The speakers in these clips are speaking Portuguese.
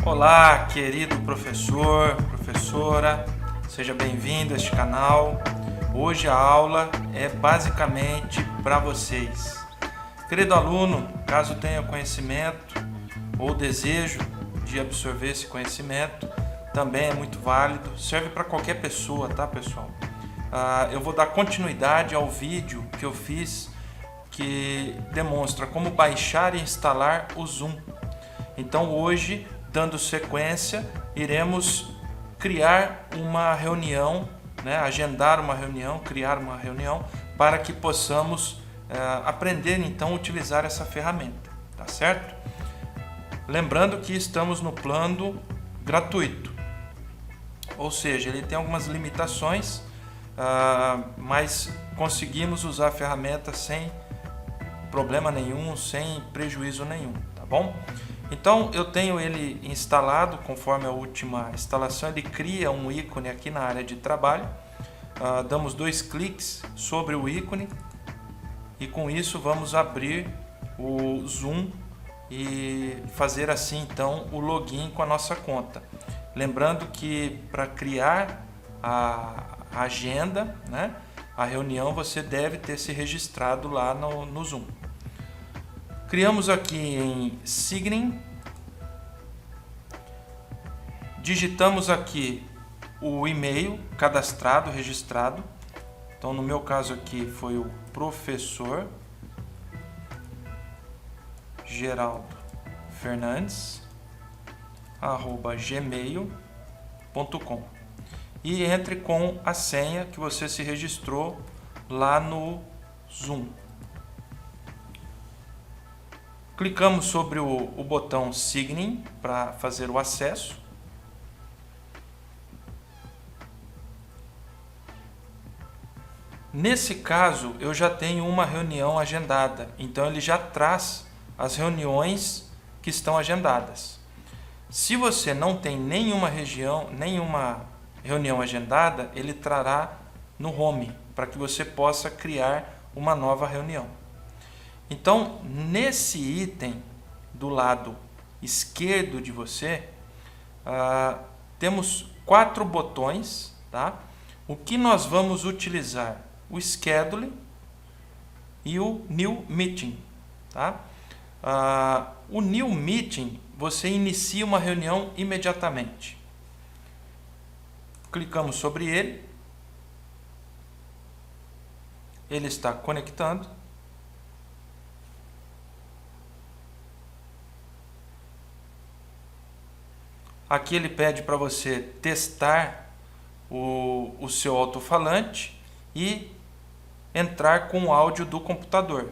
Olá, querido professor, professora, seja bem-vindo a este canal. Hoje a aula é basicamente para vocês. Querido aluno, caso tenha conhecimento ou desejo de absorver esse conhecimento, também é muito válido, serve para qualquer pessoa, tá, pessoal? Eu vou dar continuidade ao vídeo que eu fiz que demonstra como baixar e instalar o Zoom. Então hoje, dando sequência, iremos criar uma reunião, agendar uma reunião, criar uma reunião para que possamos aprender então a utilizar essa ferramenta, tá certo? Lembrando que estamos no plano gratuito, ou seja, ele tem algumas limitações, mas conseguimos usar a ferramenta sem problema nenhum, sem prejuízo nenhum, tá bom? Então eu tenho ele instalado, conforme a última instalação, ele cria um ícone aqui na área de trabalho, damos 2 cliques sobre o ícone e com isso vamos abrir o Zoom e fazer assim então o login com a nossa conta. Lembrando que para criar a agenda, a reunião, você deve ter se registrado lá no Zoom. Criamos aqui em Signin, digitamos aqui o e-mail cadastrado, registrado. Então no meu caso aqui foi o professor Geraldo Fernandes @gmail.com e entre com a senha que você se registrou lá no Zoom. Clicamos sobre o botão Sign para fazer o acesso. Nesse caso, eu já tenho uma reunião agendada, então ele já traz as reuniões que estão agendadas. Se você não tem nenhuma reunião agendada, ele trará no Home, para que você possa criar uma nova reunião. Então, nesse item do lado esquerdo de você, temos 4 botões, tá? O que nós vamos utilizar? O Schedule e o New Meeting, tá? O New Meeting, você inicia uma reunião imediatamente. Clicamos sobre ele. Ele está conectando. Aqui ele pede para você testar o seu alto-falante e entrar com o áudio do computador.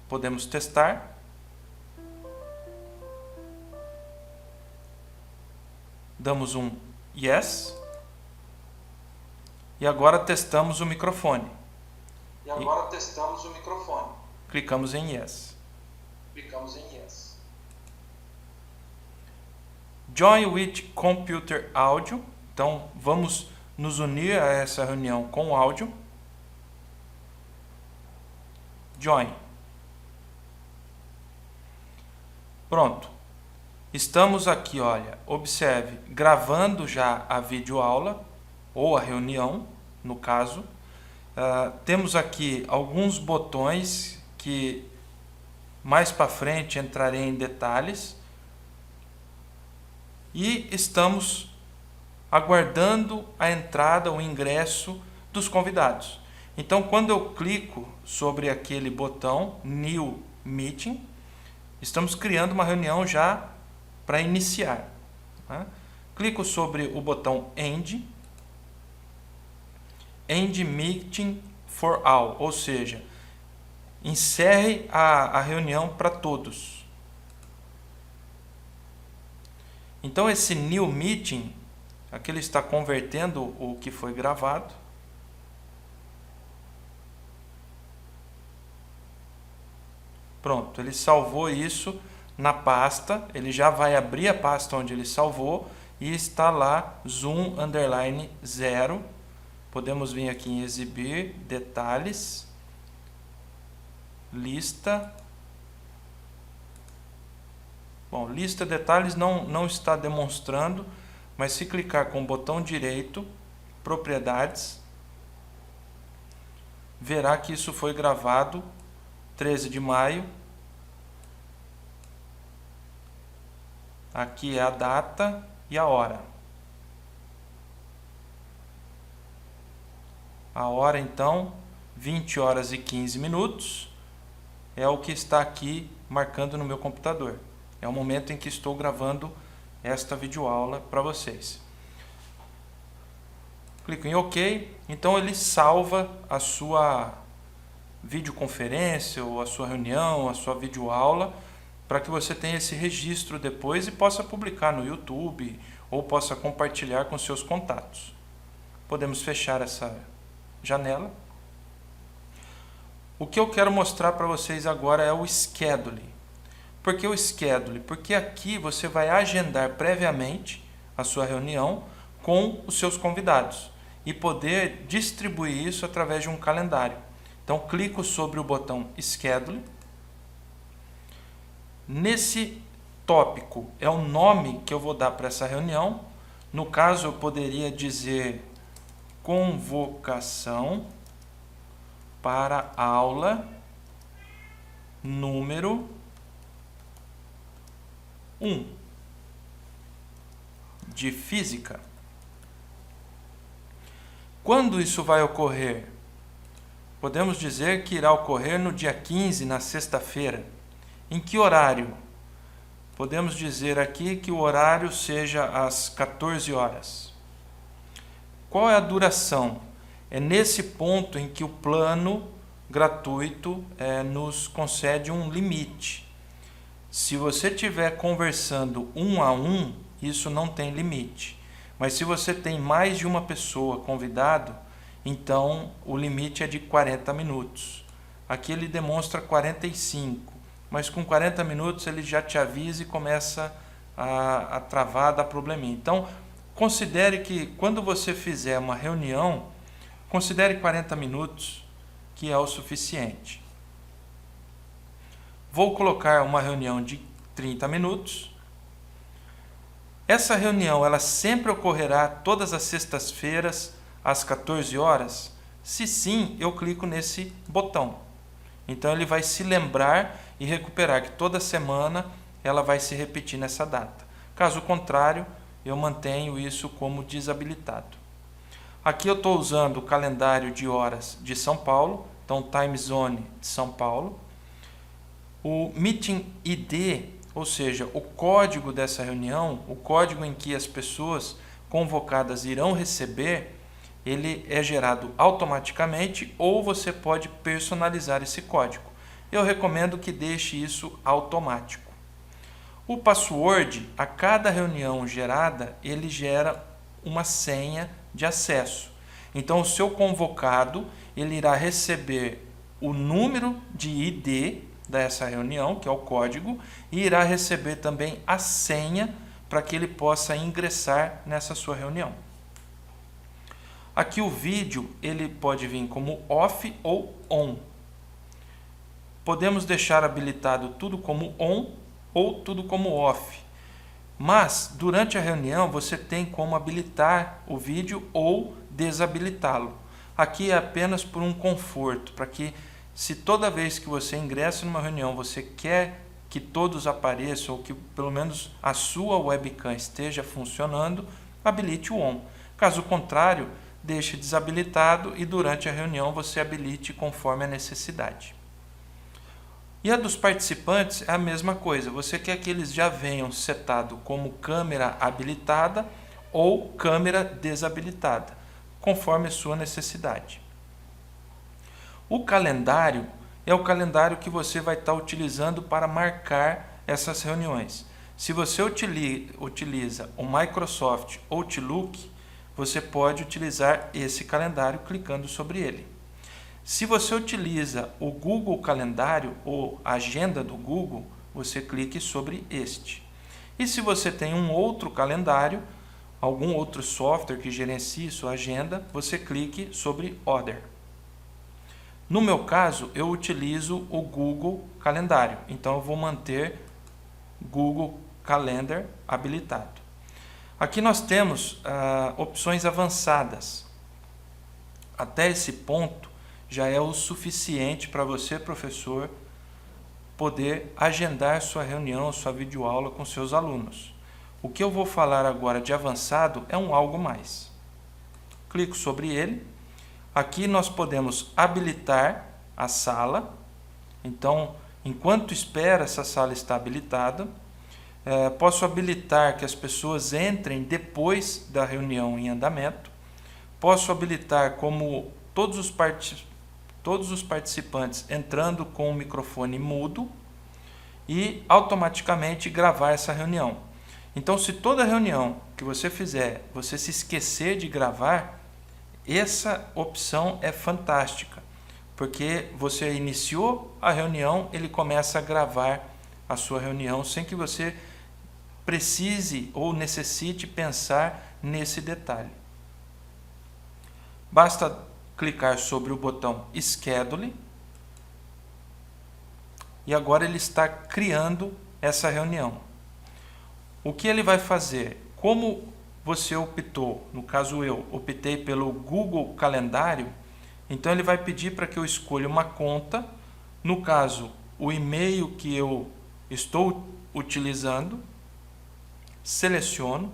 Podemos testar. Damos um Yes. E agora testamos o microfone. Clicamos em Yes. Join with Computer Audio. Então, vamos nos unir a essa reunião com o áudio. Join. Pronto. Estamos aqui, olha, observe, gravando já a videoaula, ou a reunião, no caso. Temos aqui alguns botões que mais para frente entrarei em detalhes. E estamos aguardando a entrada, o ingresso dos convidados. Então, quando eu clico sobre aquele botão New Meeting, estamos criando uma reunião já para iniciar. Clico sobre o botão End. End Meeting for All, ou seja, encerre a reunião para todos. Então esse New Meeting, aqui ele está convertendo o que foi gravado. Pronto, ele salvou isso na pasta, ele já vai abrir a pasta onde ele salvou e está lá Zoom_0. Podemos vir aqui em exibir, detalhes, lista, Bom, lista detalhes não está demonstrando, mas se clicar com o botão direito, propriedades, verá que isso foi gravado 13 de maio. Aqui é a data e a hora. A hora, então, 20 horas e 15 minutos, é o que está aqui marcando no meu computador. É o momento em que estou gravando esta videoaula para vocês. Clico em OK, então ele salva a sua videoconferência, ou a sua reunião, a sua videoaula, para que você tenha esse registro depois e possa publicar no YouTube, ou possa compartilhar com seus contatos. Podemos fechar essa janela. O que eu quero mostrar para vocês agora é o Schedule. Por que o Schedule? Porque aqui você vai agendar previamente a sua reunião com os seus convidados e poder distribuir isso através de um calendário. Então, clico sobre o botão Schedule. Nesse tópico é o nome que eu vou dar para essa reunião. No caso, eu poderia dizer convocação para aula número 1 de física. Quando isso vai ocorrer? Podemos dizer que irá ocorrer no dia 15, na sexta-feira. Em que horário? Podemos dizer aqui que o horário seja às 14 horas. Qual é a duração? É nesse ponto em que o plano gratuito nos concede um limite. Se você estiver conversando 1 a 1, isso não tem limite. Mas se você tem mais de uma pessoa convidado, então o limite é de 40 minutos. Aqui ele demonstra 45, mas com 40 minutos ele já te avisa e começa a travar, dar probleminha. Então, considere que quando você fizer uma reunião, considere 40 minutos, que é o suficiente. Vou colocar uma reunião de 30 minutos. Essa reunião ela sempre ocorrerá todas as sextas-feiras às 14 horas? Se sim, eu clico nesse botão. Então ele vai se lembrar e recuperar que toda semana ela vai se repetir nessa data. Caso contrário, eu mantenho isso como desabilitado. Aqui eu estou usando o calendário de horas de São Paulo, então Time Zone de São Paulo. O Meeting ID, ou seja, o código dessa reunião, o código em que as pessoas convocadas irão receber, ele é gerado automaticamente ou você pode personalizar esse código. Eu recomendo que deixe isso automático. O password, a cada reunião gerada, ele gera uma senha de acesso. Então, o seu convocado, ele irá receber o número de ID dessa reunião, que é o código, e irá receber também a senha para que ele possa ingressar nessa sua reunião. Aqui o vídeo, ele pode vir como off ou on. Podemos deixar habilitado tudo como on ou tudo como off. Mas, durante a reunião, você tem como habilitar o vídeo ou desabilitá-lo. Aqui é apenas por um conforto, para que, se toda vez que você ingressa numa reunião, você quer que todos apareçam, ou que pelo menos a sua webcam esteja funcionando, habilite o on. Caso contrário, deixe desabilitado e durante a reunião você habilite conforme a necessidade. E a dos participantes é a mesma coisa. Você quer que eles já venham setado como câmera habilitada ou câmera desabilitada, conforme a sua necessidade. O calendário é o calendário que você vai estar utilizando para marcar essas reuniões. Se você utiliza o Microsoft Outlook, você pode utilizar esse calendário clicando sobre ele. Se você utiliza o Google Calendário ou Agenda do Google, você clique sobre este. E se você tem um outro calendário, algum outro software que gerencie sua agenda, você clique sobre Other. No meu caso, eu utilizo o Google Calendário, então eu vou manter Google Calendar habilitado. Aqui nós temos opções avançadas. Até esse ponto já é o suficiente para você, professor, poder agendar sua reunião, sua videoaula com seus alunos. O que eu vou falar agora de avançado é um algo mais. Clico sobre ele. Aqui nós podemos habilitar a sala. Então, enquanto espera, essa sala está habilitada. Posso habilitar que as pessoas entrem depois da reunião em andamento. Posso habilitar como todos os participantes entrando com o microfone mudo e automaticamente gravar essa reunião. Então, se toda reunião que você fizer, você se esquecer de gravar, essa opção é fantástica, porque você iniciou a reunião, ele começa a gravar a sua reunião sem que você precise ou necessite pensar nesse detalhe. Basta clicar sobre o botão Schedule e agora ele está criando essa reunião. O que ele vai fazer? Como você optou, no caso eu optei pelo Google Calendário, então ele vai pedir para que eu escolha uma conta, no caso o e-mail que eu estou utilizando, seleciono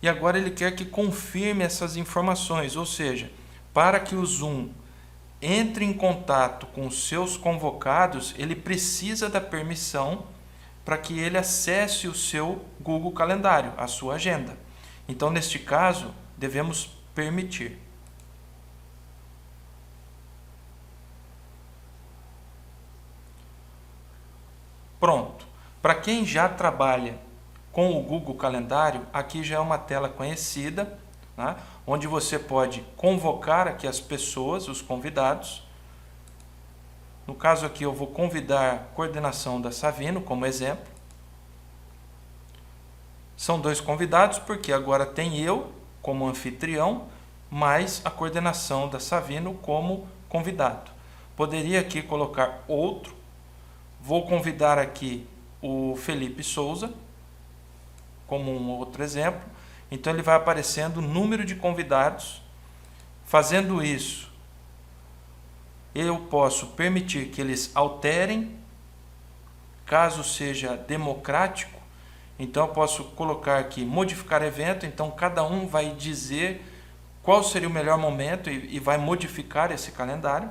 e agora ele quer que confirme essas informações, ou seja, para que o Zoom entre em contato com os seus convocados, ele precisa da permissão para que ele acesse o seu Google Calendário, a sua agenda. Então, neste caso, devemos permitir. Pronto. Para quem já trabalha com o Google Calendário, aqui já é uma tela conhecida, né, onde você pode convocar aqui as pessoas, os convidados. No caso aqui eu vou convidar a coordenação da Savino como exemplo. São 2 convidados porque agora tem eu como anfitrião, mais a coordenação da Savino como convidado. Poderia aqui colocar outro. Vou convidar aqui o Felipe Souza como um outro exemplo. Então ele vai aparecendo o número de convidados. Fazendo isso, eu posso permitir que eles alterem, caso seja democrático. Então eu posso colocar aqui modificar evento, então cada um vai dizer qual seria o melhor momento e vai modificar esse calendário.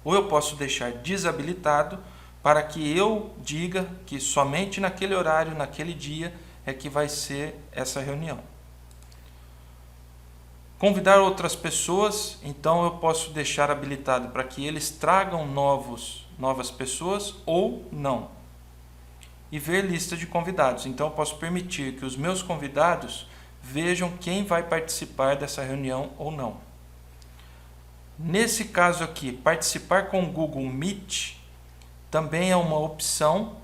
Ou eu posso deixar desabilitado para que eu diga que somente naquele horário, naquele dia, é que vai ser essa reunião. Convidar outras pessoas, então eu posso deixar habilitado para que eles tragam novas pessoas ou não. E ver lista de convidados. Então eu posso permitir que os meus convidados vejam quem vai participar dessa reunião ou não. Nesse caso aqui, participar com o Google Meet também é uma opção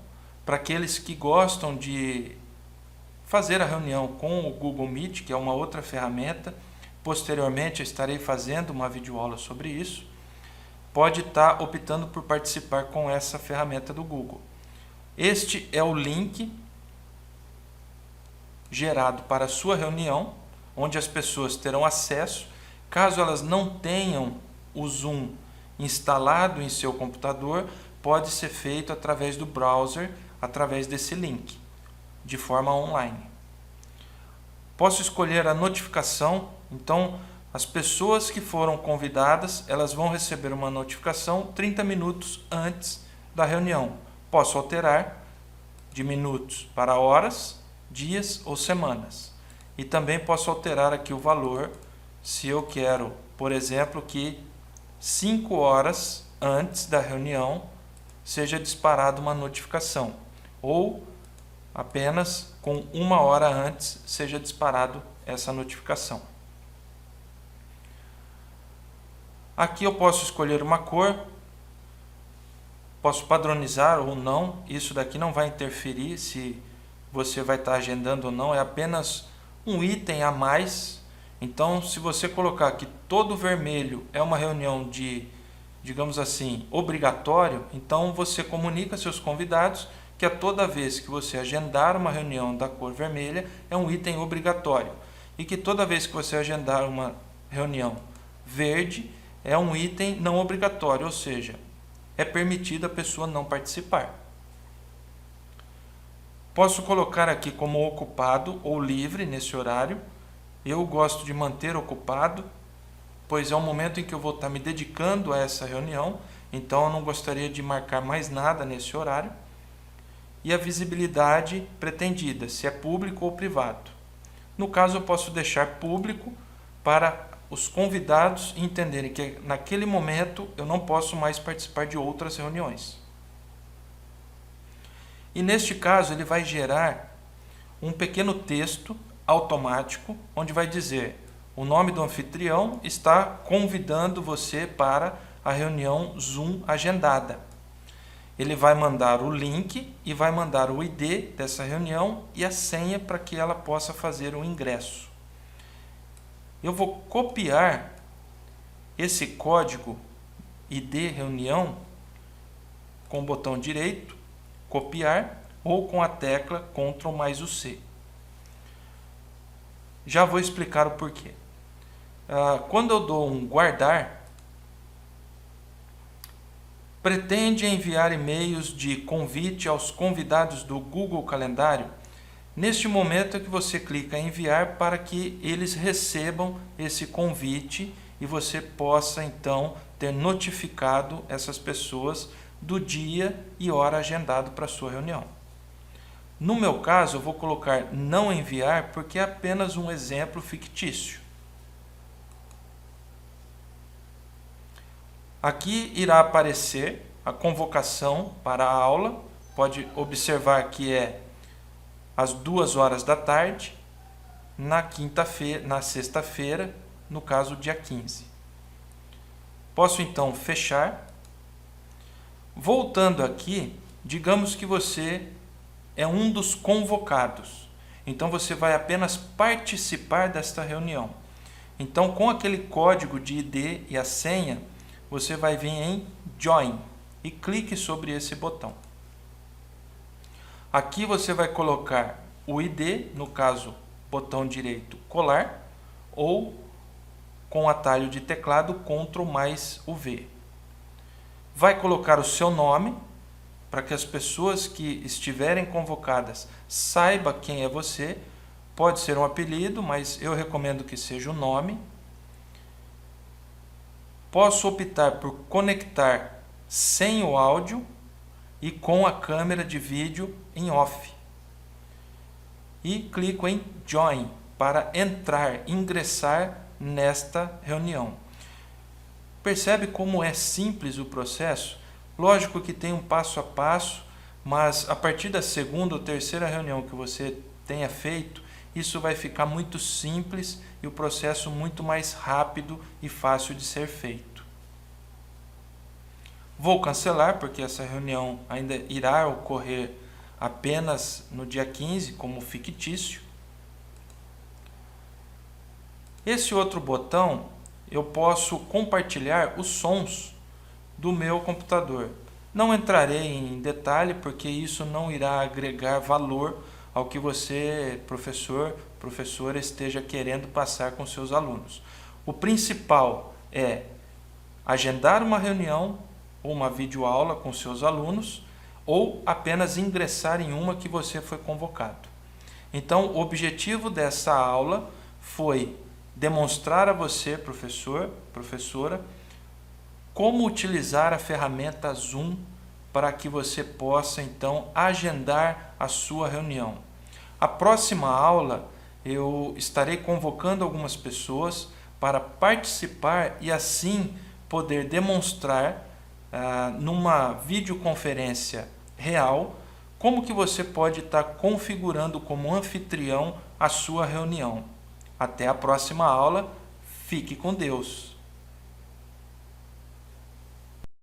para aqueles que gostam de fazer a reunião com o Google Meet, que é uma outra ferramenta. Posteriormente eu estarei fazendo uma videoaula sobre isso. Pode estar optando por participar com essa ferramenta do Google. Este é o link gerado para a sua reunião, onde as pessoas terão acesso. Caso elas não tenham o Zoom instalado em seu computador, pode ser feito através do browser, através desse link, de forma online. Posso escolher a notificação, então as pessoas que foram convidadas, elas vão receber uma notificação 30 minutos antes da reunião. Posso alterar de minutos para horas, dias ou semanas. E também posso alterar aqui o valor, se eu quero, por exemplo, que 5 horas antes da reunião seja disparada uma notificação, ou apenas com 1 hora antes seja disparado essa notificação. Aqui eu posso escolher uma cor, posso padronizar ou não, isso daqui não vai interferir se você vai estar agendando ou não, é apenas um item a mais. Então, se você colocar que todo vermelho é uma reunião de, digamos assim, obrigatório, então você comunica a seus convidados que que a toda vez que você agendar uma reunião da cor vermelha, é um item obrigatório. E que toda vez que você agendar uma reunião verde, é um item não obrigatório, ou seja, é permitido a pessoa não participar. Posso colocar aqui como ocupado ou livre nesse horário. Eu gosto de manter ocupado, pois é um momento em que eu vou estar me dedicando a essa reunião, então eu não gostaria de marcar mais nada nesse horário. E a visibilidade pretendida, se é público ou privado. No caso, eu posso deixar público para os convidados entenderem que naquele momento eu não posso mais participar de outras reuniões. E neste caso, ele vai gerar um pequeno texto automático, onde vai dizer: o nome do anfitrião está convidando você para a reunião Zoom agendada. Ele vai mandar o link e vai mandar o ID dessa reunião e a senha para que ela possa fazer o ingresso. Eu vou copiar esse código ID reunião com o botão direito, copiar, ou com a tecla Ctrl mais o C. Já vou explicar o porquê. Quando eu dou um guardar, pretende enviar e-mails de convite aos convidados do Google Calendário. Neste momento é que você clica em enviar para que eles recebam esse convite e você possa então ter notificado essas pessoas do dia e hora agendado para a sua reunião. No meu caso, eu vou colocar não enviar porque é apenas um exemplo fictício. Aqui irá aparecer a convocação para a aula. Pode observar que é às 2 horas da tarde, na sexta-feira, no caso dia 15. Posso então fechar. Voltando aqui, digamos que você é um dos convocados. Então você vai apenas participar desta reunião. Então, com aquele código de ID e a senha, você vai vir em Join e clique sobre esse botão. Aqui você vai colocar o ID, no caso, botão direito colar, ou com atalho de teclado Ctrl mais o V. Vai colocar o seu nome, para que as pessoas que estiverem convocadas saibam quem é você. Pode ser um apelido, mas eu recomendo que seja o nome. Posso optar por conectar sem o áudio e com a câmera de vídeo em off. E clico em Join para ingressar nesta reunião. Percebe como é simples o processo? Lógico que tem um passo a passo, mas a partir da segunda ou terceira reunião que você tenha feito, isso vai ficar muito simples e o processo muito mais rápido e fácil de ser feito. Vou cancelar porque essa reunião ainda irá ocorrer apenas no dia 15 como fictício. Esse outro botão eu posso compartilhar os sons do meu computador. Não entrarei em detalhe porque isso não irá agregar valor ao que você, professor, professora, esteja querendo passar com seus alunos. O principal é agendar uma reunião ou uma videoaula com seus alunos ou apenas ingressar em uma que você foi convocado. Então, o objetivo dessa aula foi demonstrar a você, professor, professora, como utilizar a ferramenta Zoom para que você possa, então, agendar a sua reunião. A próxima aula, eu estarei convocando algumas pessoas para participar e, assim, poder demonstrar, numa videoconferência real, como que você pode estar configurando como anfitrião a sua reunião. Até a próxima aula. Fique com Deus.